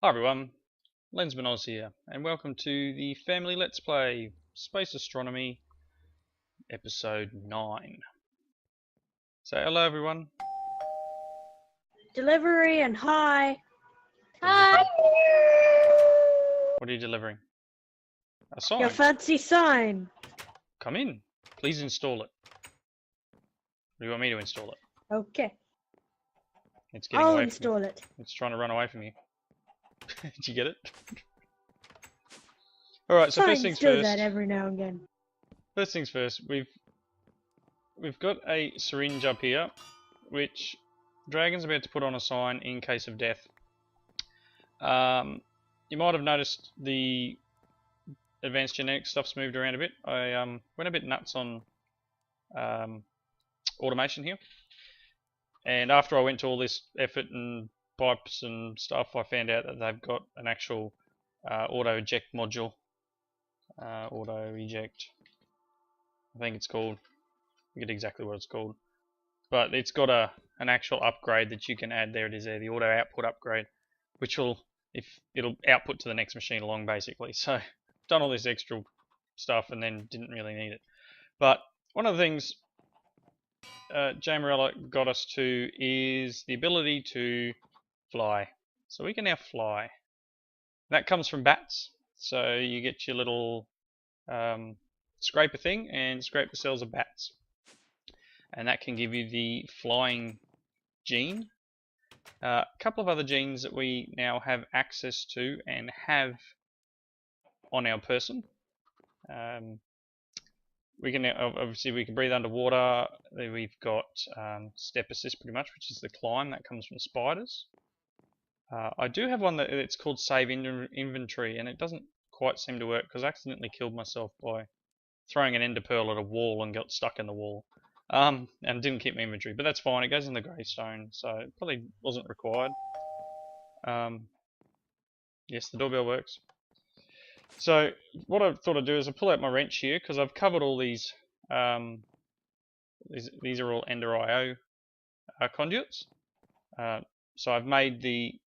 Hi everyone, Lensman Oz here, and welcome to the Family Let's Play Space Astronomy Episode 9. So hello everyone. Delivery and hi. Hi! What are you delivering? A sign. Your fancy sign. Come in. Please install it. Or do you want me to install it? Okay. It's getting I'll away install from me. it. It's trying to run away from you. Did you get it? Alright, so first things Signs do first. that every now and again. First things first, we've got a syringe up here, which Dragon's about to put on a sign in case of death. You might have noticed the advanced genetic stuff's moved around a bit. I went a bit nuts on automation here, and after I went to all this effort and pipes and stuff, I found out that they've got an actual auto eject module. Auto eject, I think it's called. I forget exactly what it's called, but it's got an actual upgrade that you can add. There it is there, the auto output upgrade, which it'll output to the next machine along basically. So done all this extra stuff and then didn't really need it. But one of the things Jay Morella got us to is the ability to fly. So we can now fly. That comes from bats. So you get your little scraper thing and scrape the cells of bats. And that can give you the flying gene. A couple of other genes that we now have access to and have on our person. We can obviously we can breathe underwater. We've got step assist pretty much, which is the climb that comes from spiders. I do have one that it's called save inventory, and it doesn't quite seem to work because I accidentally killed myself by throwing an ender pearl at a wall and got stuck in the wall. And didn't keep my inventory, but that's fine. It goes in the greystone, so it probably wasn't required. Yes, the doorbell works. So what I thought I'd do is I pull out my wrench here because I've covered all these. These are all Ender IO conduits. So I've made the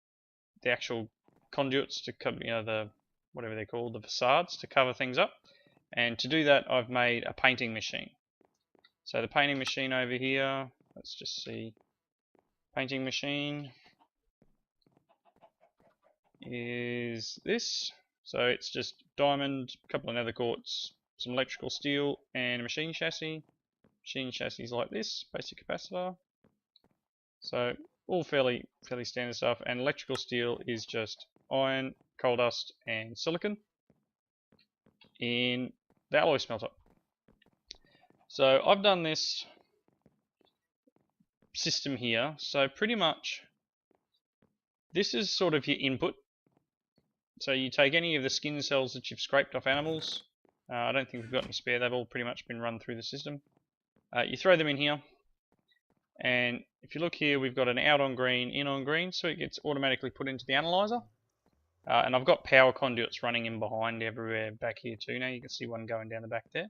actual conduits to cover, the whatever they're called, the facades to cover things up. And to do that, I've made a painting machine. So the painting machine over here, let's just see. Painting machine is this. So it's just diamond, a couple of nether quartz, some electrical steel, and a machine chassis. Machine chassis is like this, basic capacitor. So all fairly standard stuff. And electrical steel is just iron, coal dust, and silicon in the alloy smelter. So I've done this system here. So pretty much this is sort of your input. So you take any of the skin cells that you've scraped off animals. I don't think we've got any spare. They've all pretty much been run through the system. You throw them in here. And if you look here, we've got an out on green, in on green. So it gets automatically put into the analyzer. And I've got power conduits running in behind everywhere back here too. Now you can see one going down the back there.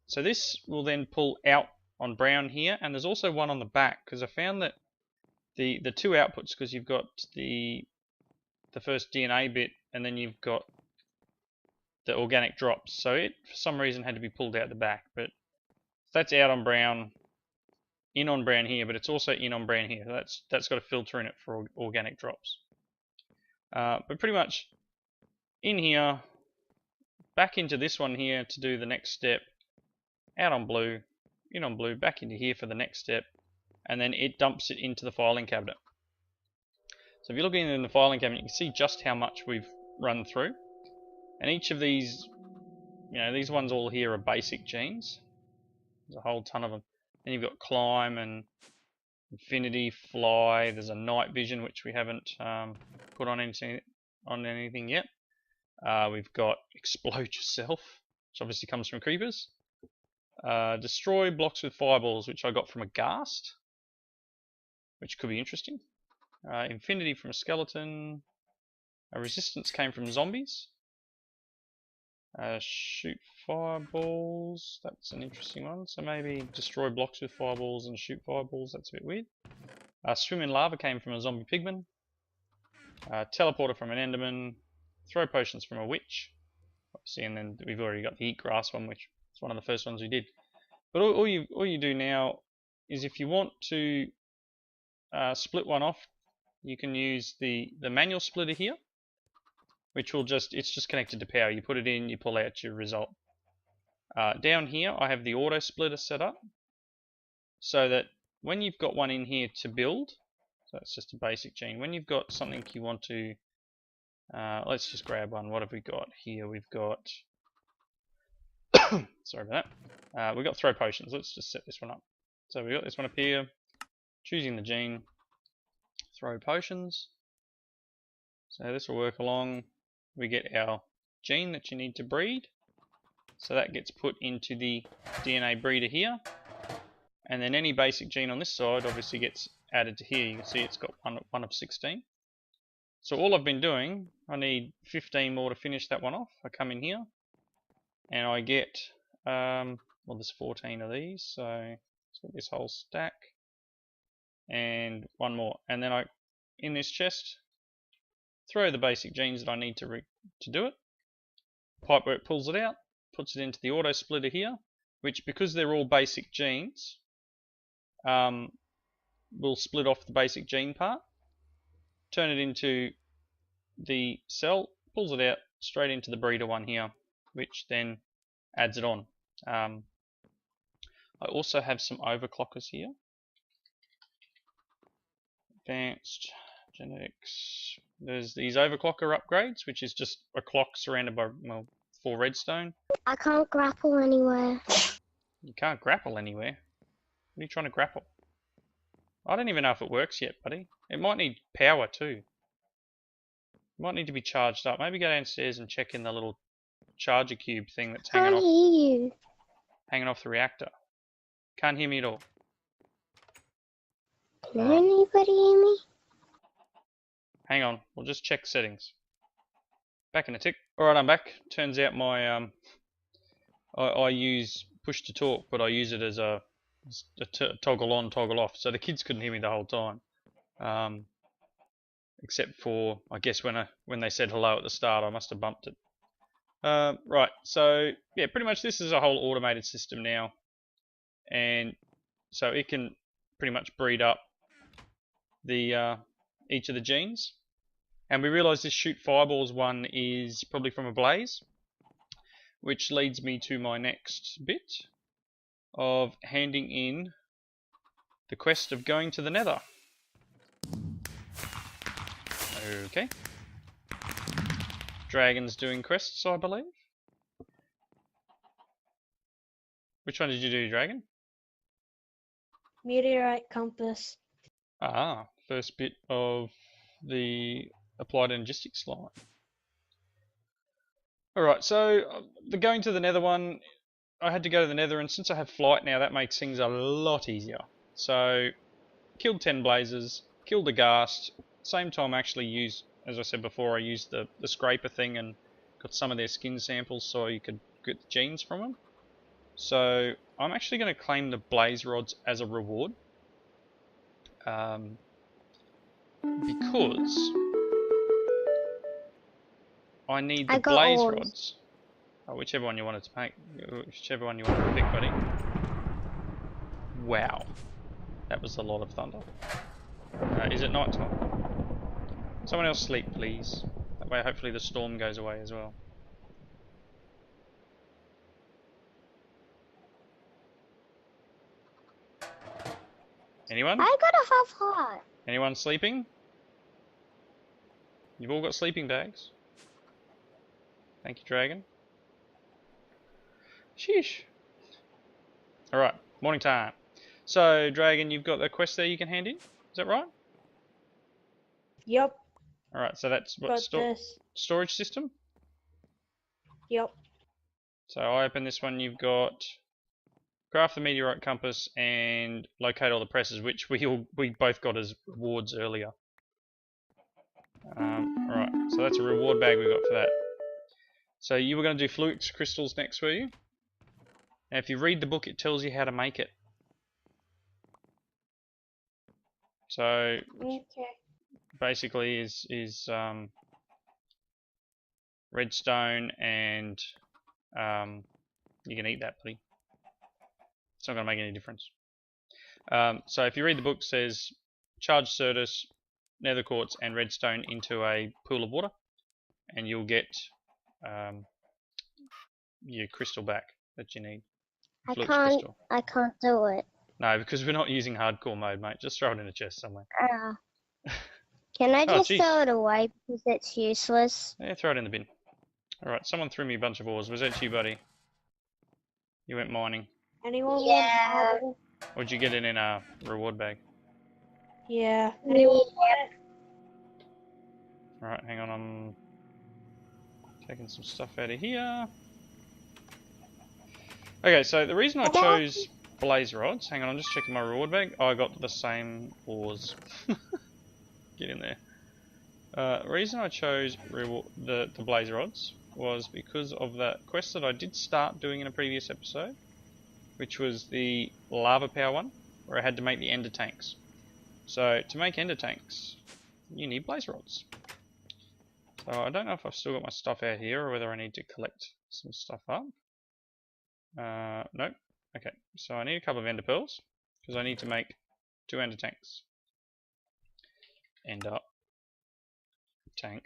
So this will then pull out on brown here. And there's also one on the back because I found that the two outputs, because you've got the first DNA bit and then you've got the organic drops, so it for some reason had to be pulled out the back, but that's out on brown, in on brown here, but it's also in on brown here. That's got a filter in it for organic drops. But pretty much in here, back into this one here to do the next step, out on blue, in on blue, back into here for the next step, and then it dumps it into the filing cabinet. So if you're looking in the filing cabinet, you can see just how much we've run through. And each of these, these ones all here are basic genes. There's a whole ton of them. Then you've got climb and infinity, fly. There's a night vision, which we haven't put on anything yet. We've got explode yourself, which obviously comes from creepers. Destroy blocks with fireballs, which I got from a ghast, which could be interesting. Infinity from a skeleton. Resistance came from zombies. Shoot fireballs. That's an interesting one. So maybe destroy blocks with fireballs and shoot fireballs. That's a bit weird. Swim in lava came from a zombie pigman. teleporter from an enderman, throw potions from a witch, obviously, and then we've already got the eat grass one, which is one of the first ones we did. But all you do now is if you want to split one off, you can use the manual splitter here, which will it's just connected to power. You put it in, you pull out your result. Down here I have the auto splitter set up so that when you've got one in here to build, so it's just a basic gene, when you've got something you want to, let's just grab one. What have we got here? We've got, sorry about that, we've got throw potions. Let's just set this one up. So we've got this one up here, choosing the gene, throw potions. So this will work along. We get our gene that you need to breed. So that gets put into the DNA breeder here. And then any basic gene on this side obviously gets added to here. You can see it's got one of 16. So all I've been doing, I need 15 more to finish that one off. I come in here and I get, well, there's 14 of these, so let's get this whole stack and one more. And then in this chest, throw the basic genes that I need to do it. Pipework pulls it out, puts it into the auto splitter here, which, because they're all basic genes, will split off the basic gene part, turn it into the cell, pulls it out straight into the breeder one here, which then adds it on. I also have some overclockers here. Advanced genetics. There's these overclocker upgrades, which is just a clock surrounded by, well, 4 redstone. I can't grapple anywhere. You can't grapple anywhere? What are you trying to grapple? I don't even know if it works yet, buddy. It might need power too. It might need to be charged up. Maybe go downstairs and check in the little charger cube thing that's Can't hear you. hanging off the reactor. Can't hear me at all. Can anybody hear me? Hang on, we'll just check settings. Back in a tick. Alright, I'm back. Turns out my I use push to talk, but I use it as a toggle on, toggle off. So the kids couldn't hear me the whole time. Except for, I guess, when they said hello at the start, I must have bumped it. Right, so yeah, pretty much this is a whole automated system now. And so it can pretty much breed up the each of the genes. And we realise this shoot fireballs one is probably from a blaze, which leads me to my next bit of handing in the quest of going to the nether. Okay. Dragon's doing quests, I believe. Which one did you do, Dragon? Meteorite compass. Ah, first bit of the applied energistics line. Alright, so the going to the nether one, I had to go to the nether, and since I have flight now, that makes things a lot easier. So, killed 10 blazes, killed a ghast, same time actually used, as I said before, I used the scraper thing and got some of their skin samples so you could get the genes from them. So, I'm actually going to claim the blaze rods as a reward. Because I need the blaze rods. Oh, whichever one you wanted to make, whichever one you wanted to pick, buddy. Wow, that was a lot of thunder. Is it night time? Someone else sleep, please. That way, hopefully, the storm goes away as well. Anyone? I got a half heart. Anyone sleeping? You've all got sleeping bags. Thank you, Dragon. Sheesh. Alright, morning time. So, Dragon, you've got a quest there you can hand in? Is that right? Yep. Alright, so that's what, Got this. storage system? Yep. So I open this one, you've got craft the meteorite compass and locate all the presses, which we both got as rewards earlier. Alright, so that's a reward bag we got for that. So you were going to do flux crystals next, were you? And if you read the book, it tells you how to make it. So Okay. basically is redstone, and you can eat that, buddy. It's not going to make any difference. So if you read the book, it says charge Certus, nether quartz, and redstone into a pool of water, and you'll get your crystal back that you need. I Flux can't. crystal. I can't do it. No, because we're not using hardcore mode, mate. Just throw it in a chest somewhere. Can I Oh, just jeez. throw it away because it's useless? Yeah, throw it in the bin. Alright, someone threw me a bunch of ores. Was that you, buddy? You went mining. Anyone Yeah. want marble? Or did you get it in a reward bag? Yeah. Anyone want it? Alright, hang on, I'm taking some stuff out of here. Okay, so the reason I chose blaze rods, hang on, I'm just checking my reward bag. Oh, I got the same ores. Get in there. The reason I chose the blaze rods was because of that quest that I did start doing in a previous episode, which was the lava power one, where I had to make the ender tanks. So to make ender tanks, you need blaze rods. So I don't know if I've still got my stuff out here or whether I need to collect some stuff up. Nope. Okay, so I need a couple of ender pearls because I need to make 2 ender tanks. Ender tank.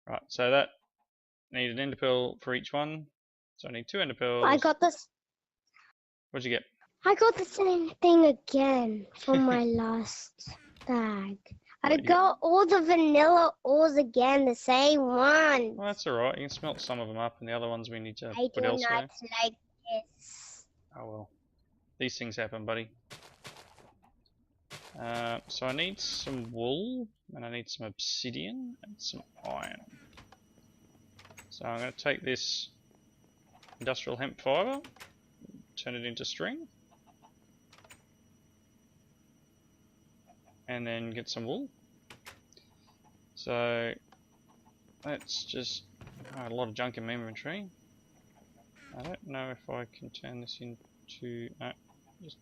Right, so that need an ender pearl for each one. So I need 2 ender pearls. I got this. What'd you get? I got the same thing again from my last bag. I What, you- got all the vanilla ores again, the same one. Well, that's alright. You can smelt some of them up, and the other ones we need to I put do elsewhere. not like this. Oh well. These things happen, buddy. So I need some wool, and I need some obsidian, and some iron. So I'm going to take this industrial hemp fibre, turn it into string, and then get some wool. So let's just a lot of junk in my inventory. I don't know if I can turn this into just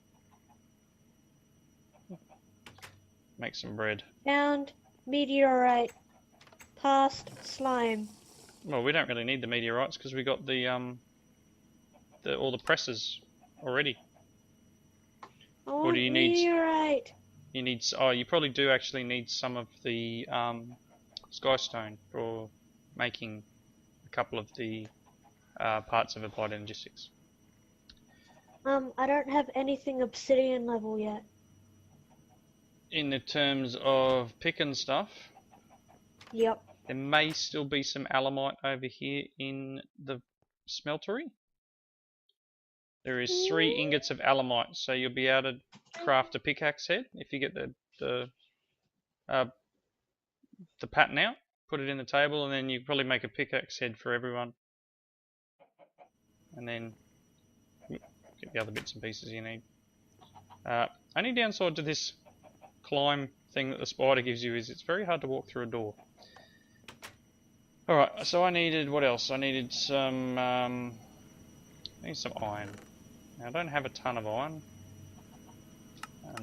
make some bread. Found meteorite. Past slime. Well, we don't really need the meteorites because we got the all the presses already. I want do you need? meteorite. You need. Oh, you probably do actually need some of the skystone for making a couple of the parts of Applied Energistics. I don't have anything obsidian level yet. In the terms of pick and stuff, Yep. there may still be some alamite over here in the smeltery. There is 3 ingots of alamite, so you'll be able to craft a pickaxe head if you get the pattern out, put it in the table, and then you probably make a pickaxe head for everyone. And then get the other bits and pieces you need. Only downside to this climb thing that the spider gives you is it's very hard to walk through a door. Alright, so I needed, what else? I needed some iron. Now I don't have a ton of iron.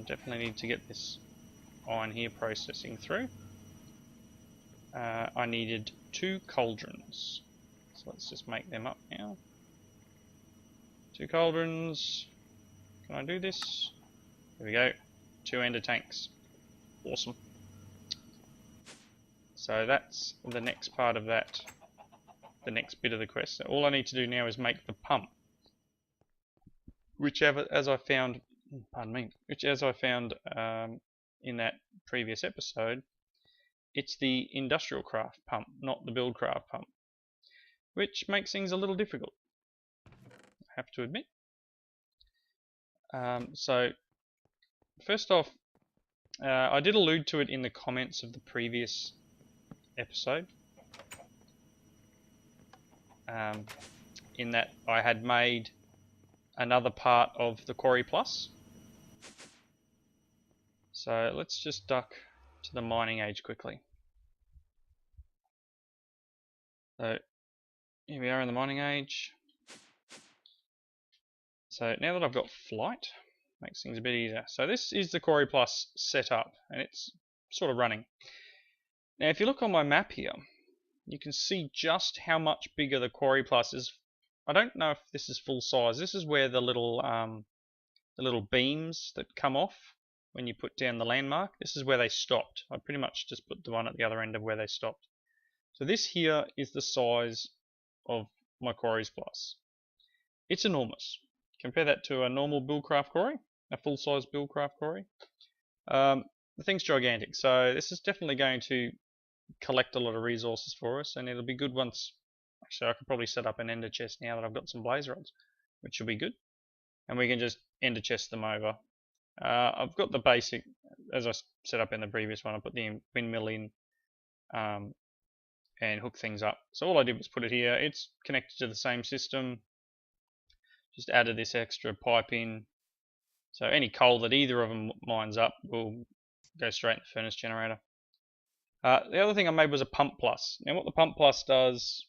Definitely need to get this iron here processing through. I needed 2 cauldrons. So let's just make them up now. 2 cauldrons. Can I do this? Here we go. 2 ender tanks. Awesome. So that's the next part of that. The next bit of the quest. So all I need to do now is make the pump. Which as I found in that previous episode, it's the industrial craft pump, not the build craft pump. Which makes things a little difficult, I have to admit. So first off, I did allude to it in the comments of the previous episode, in that I had made another part of the Quarry Plus. So let's just duck to the mining age quickly. So here we are in the mining age. So now that I've got flight, makes things a bit easier. So this is the Quarry Plus setup, and it's sort of running. Now if you look on my map here, you can see just how much bigger the Quarry Plus is. I don't know if this is full size. This is where the little beams that come off when you put down the landmark, this is where they stopped. I pretty much just put the one at the other end of where they stopped. So this here is the size of my Quarries Plus. It's enormous. Compare that to a normal Buildcraft Quarry, a full-size Buildcraft Quarry. The thing's gigantic, so this is definitely going to collect a lot of resources for us, and it'll be good once. Actually, I could probably set up an ender chest now that I've got some blaze rods, which will be good, and we can just ender chest them over. I've got the basic, as I set up in the previous one, I put the windmill in and hook things up. So all I did was put it here. It's connected to the same system. Just added this extra pipe in. So any coal that either of them mines up will go straight in the furnace generator. The other thing I made was a pump plus. Now what the pump plus does,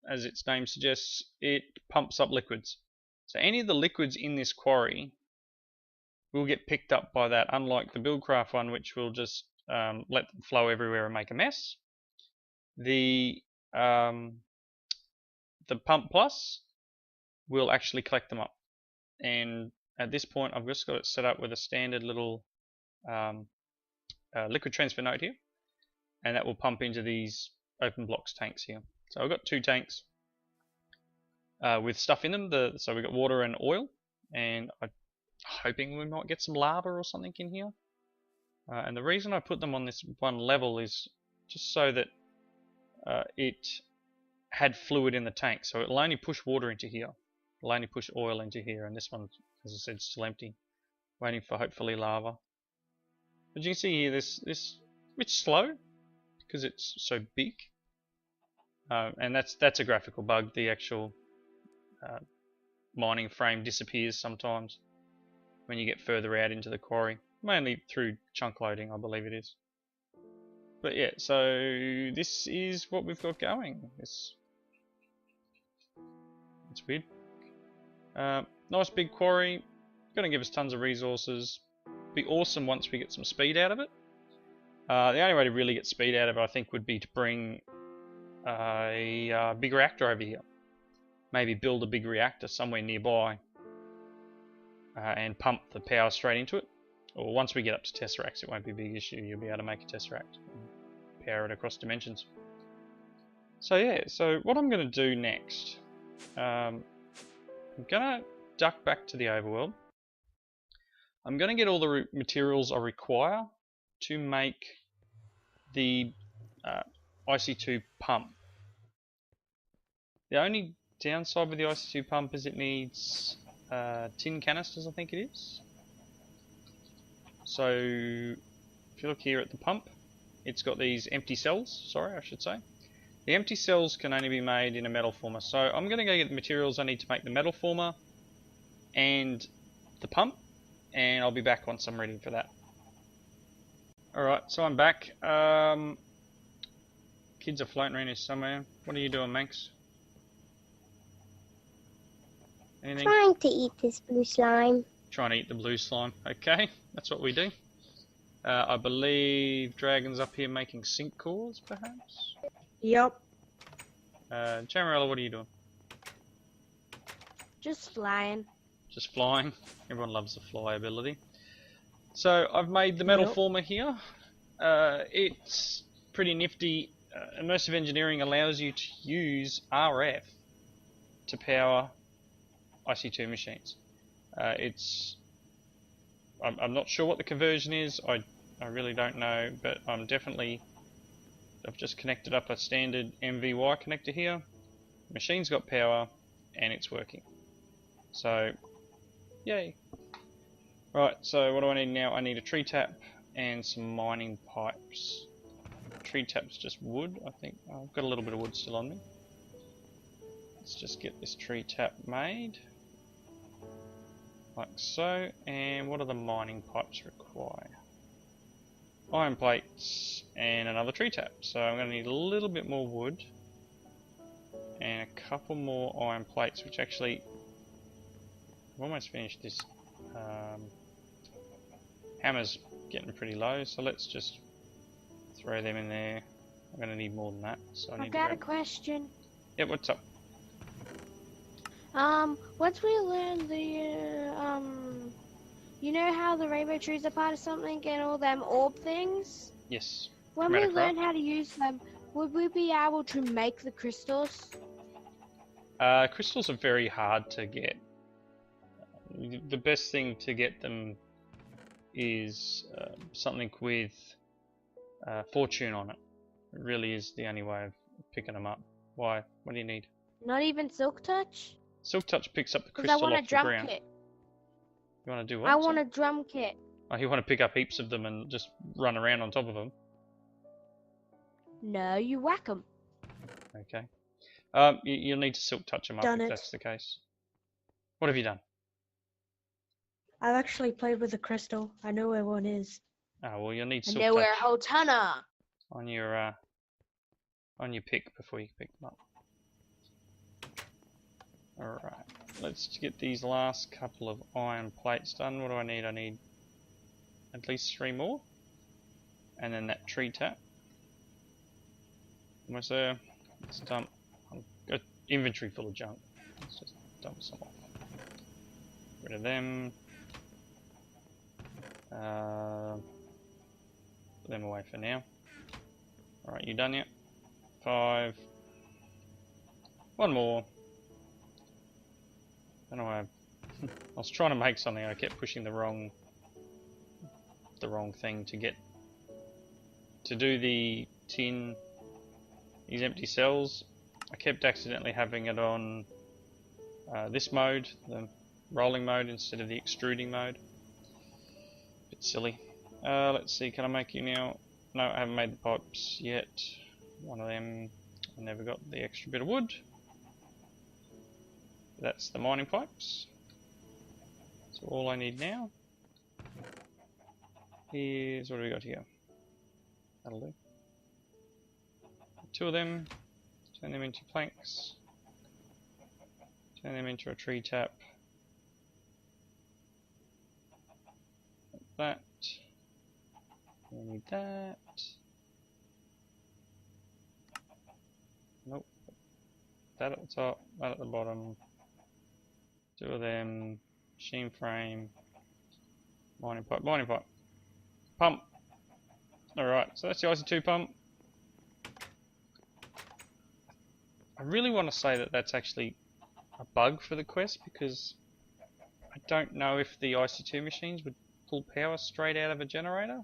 as its name suggests, it pumps up liquids. So any of the liquids in this quarry will get picked up by that, unlike the Buildcraft one, which will just let them flow everywhere and make a mess. The pump plus will actually collect them up, and at this point I've just got it set up with a standard little liquid transfer node here, and that will pump into these open blocks tanks here. So I've got 2 tanks with stuff in them. So we've got water and oil, and I'm hoping we might get some lava or something in here. And the reason I put them on this one level is just so that it had fluid in the tank, so it'll only push water into here. It'll only push oil into here, and this one, as I said, still empty, waiting for hopefully lava. But you can see here, this it's slow because it's so big, and that's a graphical bug. The actual mining frame disappears sometimes when you get further out into the quarry, mainly through chunk loading, I believe it is. But yeah, so this is what we've got going. It's weird. Nice big quarry, going to give us tons of resources. Be awesome once we get some speed out of it. The only way to really get speed out of it, I think, would be to bring a big reactor over here. Maybe build a big reactor somewhere nearby and pump the power straight into it. Or once we get up to Tesseracts, it won't be a big issue. You'll be able to make a Tesseract and power it across dimensions. So yeah, so what I'm going to do next, I'm going to duck back to the overworld. I'm going to get all the materials I require to make the IC2 pump. The only downside with the IC2 pump is it needs tin canisters, I think it is. So if you look here at the pump, it's got these empty cells, sorry I should say. The empty cells can only be made in a metal former, so I'm going to go get the materials I need to make the metal former and the pump, and I'll be back once I'm ready for that. Alright, so I'm back. Kids are floating around here somewhere. What are you doing, Manx? Anything? Trying to eat this blue slime. Trying to eat the blue slime. Okay, that's what we do. I believe Dragon's up here making sync cores, perhaps? Yep. Chamarella, what are you doing? Just flying. Just flying. Everyone loves the fly ability. So I've made the metal Yep. former here. It's pretty nifty. Immersive engineering allows you to use RF to power IC2 machines. I'm not sure what the conversion is. I really don't know, but I've just connected up a standard MVY connector here. The machine's got power and it's working. So, yay. Right, so what do I need now? I need a tree tap and some mining pipes. Tree tap's just wood, I think. I've got a little bit of wood still on me. Let's just get this tree tap made. Like so. And what do the mining pipes require? Iron plates and another tree tap. So I'm going to need a little bit more wood and a couple more iron plates, which actually I've almost finished this. Hammer's getting pretty low, so let's just throw them in there. I'm going to need more than that, so I need I've to got a grab... question. Yep, what's up? Once we learn the, you know how the rainbow trees are part of something and all them orb things? Yes. When we Chromatocraft. learn how to use them, would we be able to make the crystals? Crystals are very hard to get. The best thing to get them is something with fortune on it. It really is the only way of picking them up. Why? What do you need? Not even Silk Touch? Silk Touch picks up the Because I crystal want a off the drum ground. kit. You want to do what? I want sorry? a drum kit. Oh, you want to pick up heaps of them and just run around on top of them? No, you whack them. Okay. You'll need to Silk Touch them up Done if it. that's the case. What have you done? I've actually played with a crystal. I know where one is. Oh, well, you'll need And Silk there were a Touch whole ton of. on your pick before you pick them up. Alright, let's get these last couple of iron plates done. What do I need? I need at least 3 more. And then that tree tap. Almost there. Let's dump. Got inventory full of junk. Let's just dump some off. Rid of them. Put them away for now. Alright, you done yet? 5. 1 more. I don't know why I was trying to make something, I kept pushing the wrong thing to do the tin, these empty cells. I kept accidentally having it on this mode, the rolling mode, instead of the extruding mode. Bit silly. Let's see, can I make you now? No, I haven't made the pipes yet. One of them, I never got the extra bit of wood. That's the mining pipes. So all I need now is, what do we got here? That'll do. 2 of them, turn them into planks, turn them into a tree tap. Like that. We need that. Nope. That at the top, that at the bottom. 2 of them, machine frame, mining pipe, pump. Alright, so that's the IC2 pump. I really want to say that that's actually a bug for the quest because I don't know if the IC2 machines would pull power straight out of a generator.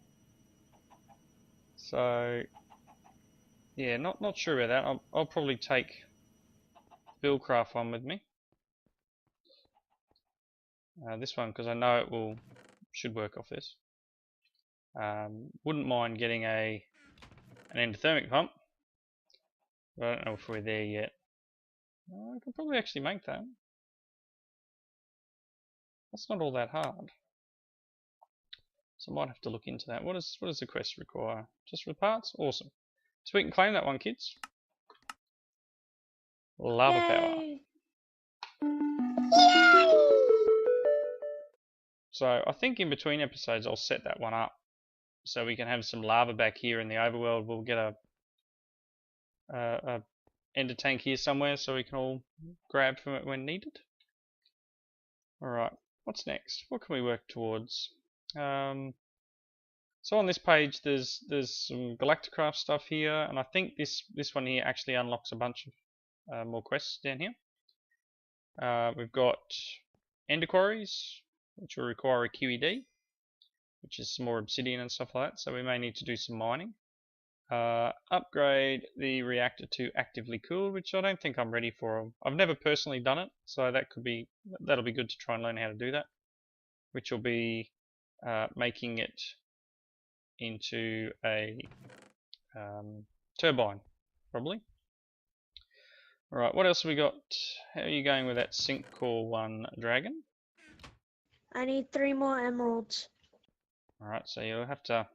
So, yeah, not sure about that. I'll probably take the Buildcraft one with me. This one, because I know it should work off this. Wouldn't mind getting an endothermic pump, but I don't know if we're there yet. I could probably actually make that. That's not all that hard. So I might have to look into that. What does the quest require? Just for the parts? Awesome. So we can claim that one, kids. Lava power. Yay! So I think in between episodes I'll set that one up so we can have some lava back here in the overworld. We'll get a ender tank here somewhere so we can all grab from it when needed. Alright, what's next? What can we work towards? So on this page there's some Galacticraft stuff here, and I think this one here actually unlocks a bunch of more quests down here. We've got Ender Quarries, which will require a QED, which is some more obsidian and stuff like that, so we may need to do some mining. Upgrade the reactor to actively cooled, which I don't think I'm ready for. I've never personally done it, so that'll be good to try and learn how to do that, which will be making it into a turbine, probably. Alright, what else have we got? How are you going with that Sync Core 1 Dragon? I need 3 more emeralds. Alright, so you'll have to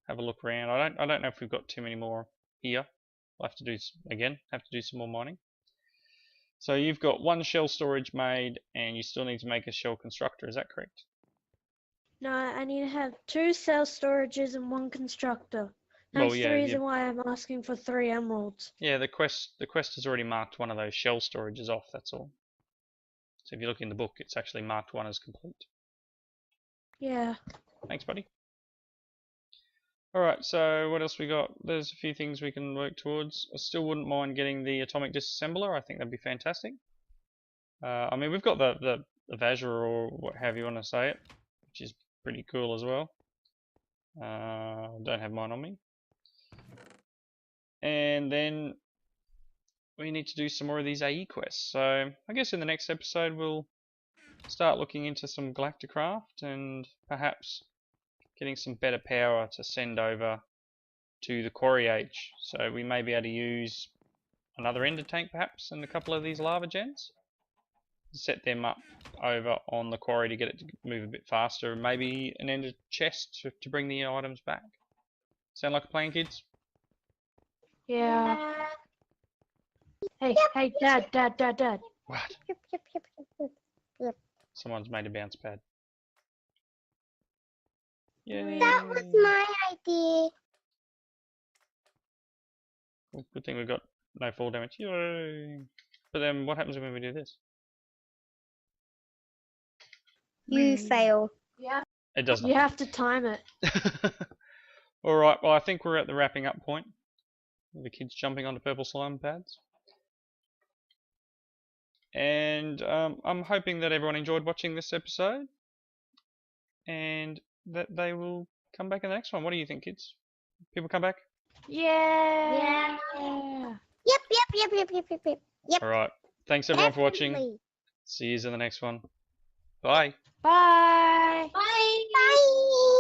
have a look around. I don't know if we've got too many more here. We'll have to do some more mining. So you've got 1 shell storage made, and you still need to make a shell constructor, is that correct? No, I need to have 2 cell storages and 1 constructor. That's Well, the yeah, reason why I'm asking for 3 emeralds. yeah. The quest has already marked one of those shell storages off. That's all. So if you look in the book, it's actually marked one as complete. Yeah. Thanks, buddy. Alright, so what else we got? There's a few things we can work towards. I still wouldn't mind getting the atomic disassembler. I think that'd be fantastic. I mean, we've got the Vajra, or however you want to say it, which is pretty cool as well. Don't have mine on me. And then we need to do some more of these AE quests. So I guess in the next episode we'll start looking into some Galacticraft and perhaps getting some better power to send over to the Quarry Age. So we may be able to use another Ender Tank perhaps and a couple of these lava gens. Set them up over on the quarry to get it to move a bit faster, and maybe an Ender chest to bring the items back. Sound like a plan, kids? Yeah. Hey, hey, Dad. What? Yep. Someone's made a bounce pad. Yay. That was my idea. Well, good thing we've got no fall damage. Yay. But then what happens when we do this? You fail. It doesn't. You have to time it. Alright, well I think we're at the wrapping up point. The kids jumping onto purple slime pads. And I'm hoping that everyone enjoyed watching this episode. And that they will come back in the next one. What do you think, kids? People come back? Yeah. Yep. Alright. Thanks everyone for watching. Definitely. See you in the next one. Bye. Bye. Bye.